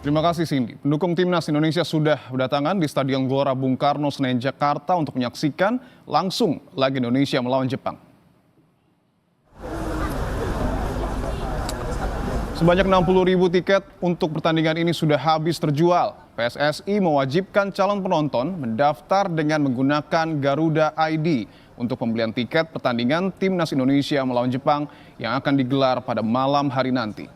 Terima kasih Cindy. Pendukung Timnas Indonesia sudah berdatangan di Stadion Gelora Bung Karno, Senayan, Jakarta untuk menyaksikan langsung laga Indonesia melawan Jepang. Sebanyak 60.000 tiket untuk pertandingan ini sudah habis terjual. PSSI mewajibkan calon penonton mendaftar dengan menggunakan Garuda ID untuk pembelian tiket pertandingan Timnas Indonesia melawan Jepang yang akan digelar pada malam hari nanti.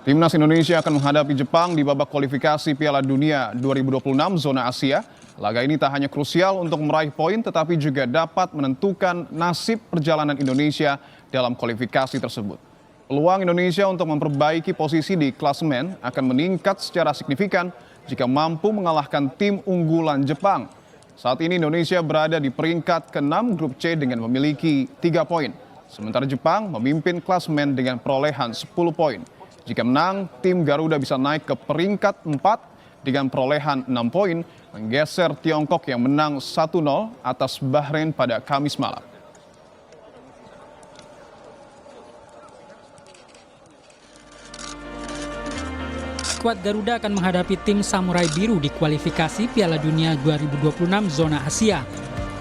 Timnas Indonesia akan menghadapi Jepang di babak kualifikasi Piala Dunia 2026 zona Asia. Laga ini tak hanya krusial untuk meraih poin tetapi juga dapat menentukan nasib perjalanan Indonesia dalam kualifikasi tersebut. Peluang Indonesia untuk memperbaiki posisi di klasemen akan meningkat secara signifikan jika mampu mengalahkan tim unggulan Jepang. Saat ini Indonesia berada di peringkat ke-6 grup C dengan memiliki 3 poin. Sementara Jepang memimpin klasemen dengan perolehan 10 poin. Jika menang, tim Garuda bisa naik ke peringkat 4 dengan perolehan 6 poin, menggeser Tiongkok yang menang 1-0 atas Bahrain pada Kamis malam. Skuad Garuda akan menghadapi tim Samurai Biru di kualifikasi Piala Dunia 2026 zona Asia.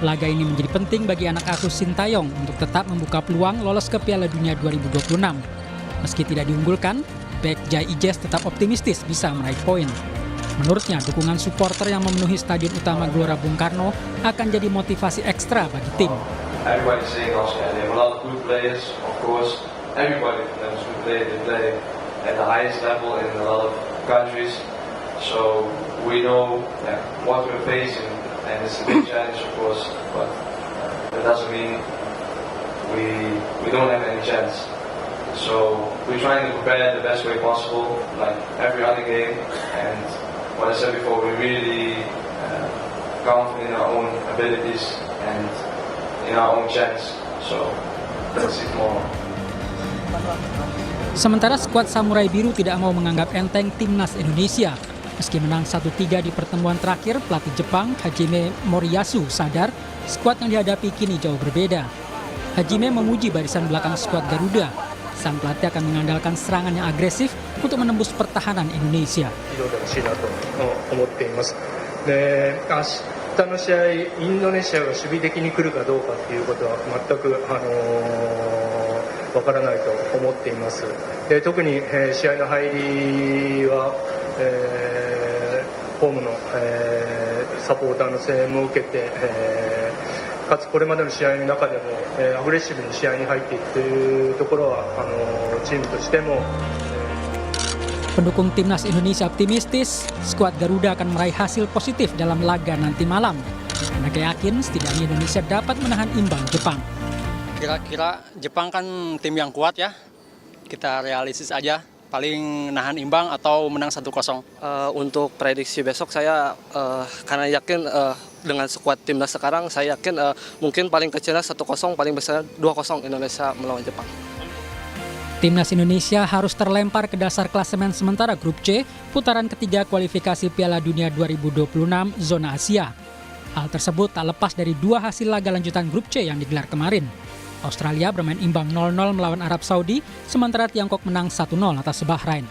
Laga ini menjadi penting bagi anak asuh Sintayong untuk tetap membuka peluang lolos ke Piala Dunia 2026. Meski tidak diunggulkan, bek Jai Ijes tetap optimistis bisa meraih poin. Menurutnya, dukungan supporter yang memenuhi stadion utama Gelora Bung Karno akan jadi motivasi ekstra bagi tim. Everybody saying also they have a lot of good players, of course. Everybody knows good players. They play at the highest level in a lot of countries. So we know what we're facing, and it's a big challenge, of course. But that doesn't mean we don't have any chance. So we're trying to prepare the best way possible, like every other game. And what I said before, we're really confident in our own abilities and in our own chance. So let's see tomorrow. Sementara skuad Samurai Biru tidak mau menganggap enteng Timnas Indonesia. Meski menang 1-3 di pertemuan terakhir, pelatih Jepang Hajime Moriyasu sadar skuad yang dihadapi kini jauh berbeda. Hajime memuji barisan belakang skuad Garuda. Sang pelatih akan mengandalkan serangan yang agresif untuk menembus pertahanan Indonesia. で、明日の試合、インドネシアが守備的に来るかどうかということは全くわからないと思っています。で、特に、試合の入りは、ホームの、サポーターの声援も受けて、かつこれまでの試合の中でも、アグレッシブに試合に入っていくというところはチームとしても。Pendukung Timnas Indonesia optimistis, skuad Garuda akan meraih hasil positif dalam laga nanti malam. Mereka yakin setidaknya Indonesia dapat menahan imbang Jepang. Kira-kira Jepang kan tim yang kuat ya, kita realistis aja, paling nahan imbang atau menang 1-0. Untuk prediksi besok saya karena yakin dengan skuad timnas sekarang, saya yakin mungkin paling kecilnya 1-0, paling besar 2-0 Indonesia melawan Jepang. Timnas Indonesia harus terlempar ke dasar klasemen sementara grup C putaran ketiga kualifikasi Piala Dunia 2026 zona Asia. Hal tersebut tak lepas dari dua hasil laga lanjutan grup C yang digelar kemarin. Australia bermain imbang 0-0 melawan Arab Saudi, sementara Tiongkok menang 1-0 atas Bahrain.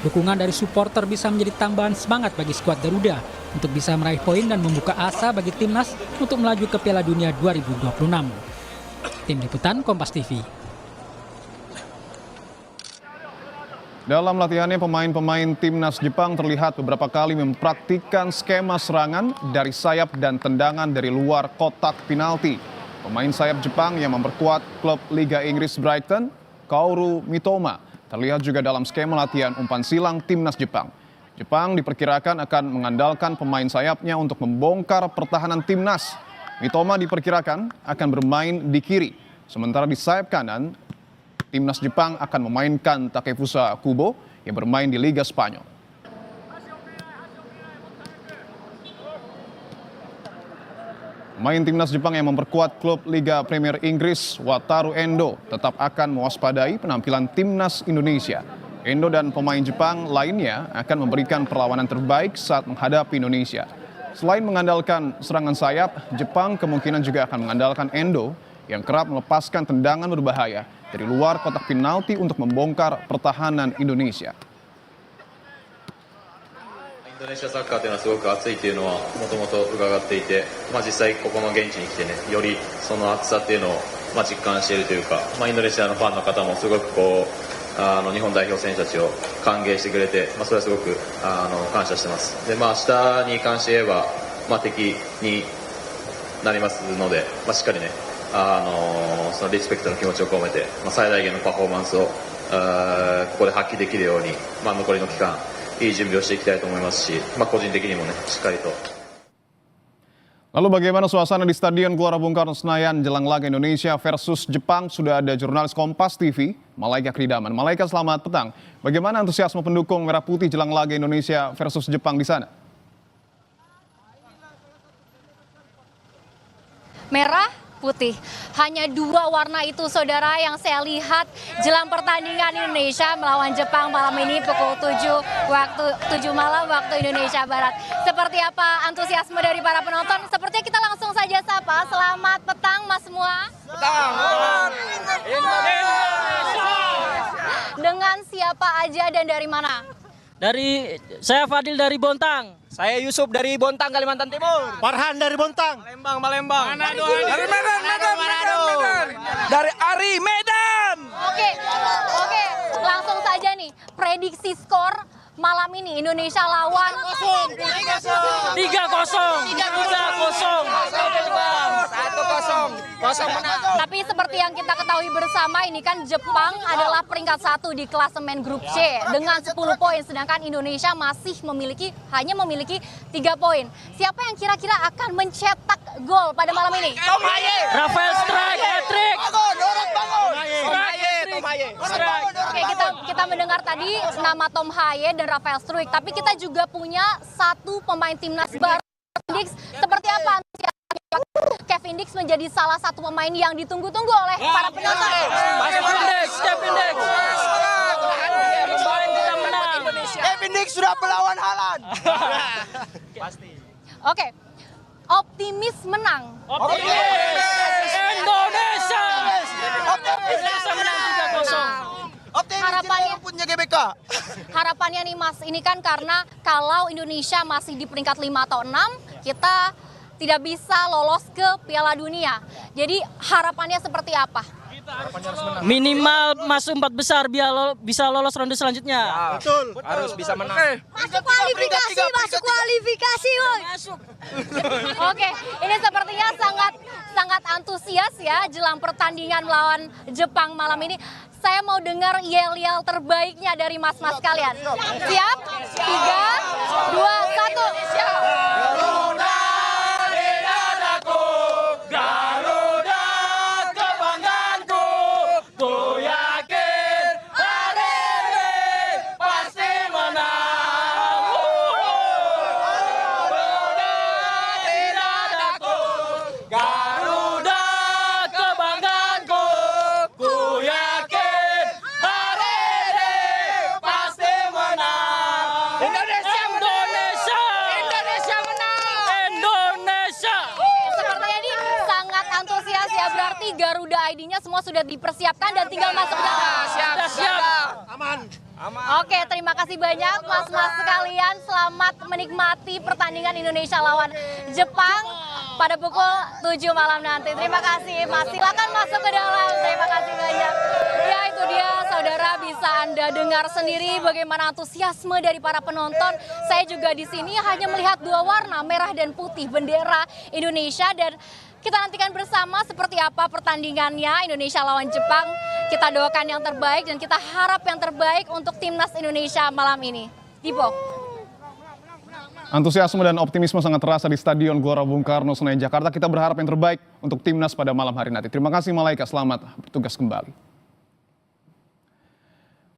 Dukungan dari supporter bisa menjadi tambahan semangat bagi skuad Garuda untuk bisa meraih poin dan membuka asa bagi timnas untuk melaju ke Piala Dunia 2026. Tim Liputan Kompas TV. Dalam latihannya, pemain-pemain Timnas Jepang terlihat beberapa kali mempraktikkan skema serangan dari sayap dan tendangan dari luar kotak penalti. Pemain sayap Jepang yang memperkuat klub Liga Inggris Brighton, Kaoru Mitoma, terlihat juga dalam skema latihan umpan silang Timnas Jepang. Jepang diperkirakan akan mengandalkan pemain sayapnya untuk membongkar pertahanan Timnas. Mitoma diperkirakan akan bermain di kiri, sementara di sayap kanan, Timnas Jepang akan memainkan Takefusa Kubo yang bermain di Liga Spanyol. Pemain Timnas Jepang yang memperkuat klub Liga Premier Inggris, Wataru Endo, tetap akan mewaspadai penampilan Timnas Indonesia. Endo dan pemain Jepang lainnya akan memberikan perlawanan terbaik saat menghadapi Indonesia. Selain mengandalkan serangan sayap, Jepang kemungkinan juga akan mengandalkan Endo yang kerap melepaskan tendangan berbahaya dari luar kotak penalti untuk membongkar pertahanan Indonesia. インドネシアサッカーというのはすごく熱いというのはもともと伺っていて、実際ここの現地に来てね、よりその熱さっていうのを実感しているというか、インドネシアのファンの方もすごくこう日本代表選手たちを歓迎してくれて、それはすごく感謝してます。で、明日に関して言えば、敵になりますので、しっかりね、そのリスペクトの気持ちを込めて、最大限のパフォーマンスをここで発揮できるように、残りの期間いい準備をしていきたいと思いますし、個人的にもね、しっかりと。 Lalu bagaimana suasana di Stadion Gelora Bung Karno Senayan jelang laga Indonesia versus Jepang? Sudah ada jurnalis Kompas TV, Malaika Kridaman. Malaika, selamat petang. Bagaimana antusiasme pendukung Merah Putih jelang laga Indonesia versus Jepang di sana? Merah, putih. Hanya dua warna itu, saudara, yang saya lihat jelang pertandingan Indonesia melawan Jepang malam ini pukul 7 malam waktu Indonesia Barat. Seperti apa antusiasme dari para penonton? Sepertinya kita langsung saja sapa. Selamat petang, Mas semua. Petang. Dengan siapa aja dan dari mana? Saya Fadil dari Bontang. Saya Yusuf dari Bontang, Kalimantan Timur. Farhan dari Bontang. Palembang. Dari Manado. Dari Ari, Medan. Oke, langsung saja nih. Prediksi skor malam ini Indonesia lawan 3-0. 1-0 menang. Tapi seperti yang kita ketahui bersama, ini kan Jepang adalah peringkat 1 di klasemen grup C dengan 10 poin, sedangkan Indonesia hanya memiliki 3 poin. Siapa yang kira-kira akan mencetak gol pada malam ini? Tom Haye. Rafael Strike, hat-trick. Tom Haye. Oke, kita mendengar tadi nama Tom Haye dan Rafael Struik, tapi kita juga punya satu pemain timnas baru. Seperti apa antusiasme Kevin Dix menjadi salah satu pemain yang ditunggu-tunggu oleh para penonton. Kevin Dix sudah melawan Haaland. Pasti. Oke, optimis menang. Indonesia menang 3-0. Harapannya nih Mas, ini kan karena kalau Indonesia masih di peringkat 5 atau 6, kita tidak bisa lolos ke Piala Dunia. Jadi harapannya seperti apa? Minimal masuk 4 besar biar bisa lolos ronde selanjutnya. Betul. Harus bisa menang. Masuk kualifikasi, woy. Oke, ini sepertinya sangat antusias ya jelang pertandingan melawan Jepang malam ini. Saya mau dengar yel-yel terbaiknya dari mas-mas kalian. Siap? 3, 2, 1. Berarti Garuda ID-nya semua sudah dipersiapkan dan tinggal masuk ke dalam. Siap. Aman. Oke, terima kasih banyak mas-mas sekalian. Selamat menikmati pertandingan Indonesia lawan Jepang pada pukul 7 malam nanti. Terima kasih Mas. Silakan masuk ke dalam. Terima kasih banyak. Ya, itu dia saudara, bisa Anda dengar sendiri bagaimana antusiasme dari para penonton. Saya juga di sini hanya melihat dua warna, merah dan putih, bendera Indonesia, dan kita nantikan bersama seperti apa pertandingannya Indonesia lawan Jepang. Kita doakan yang terbaik dan kita harap yang terbaik untuk timnas Indonesia malam ini. Dipo. Antusiasme dan optimisme sangat terasa di Stadion Gelora Bung Karno Senayan, Jakarta. Kita berharap yang terbaik untuk timnas pada malam hari nanti. Terima kasih Malaika, selamat bertugas kembali.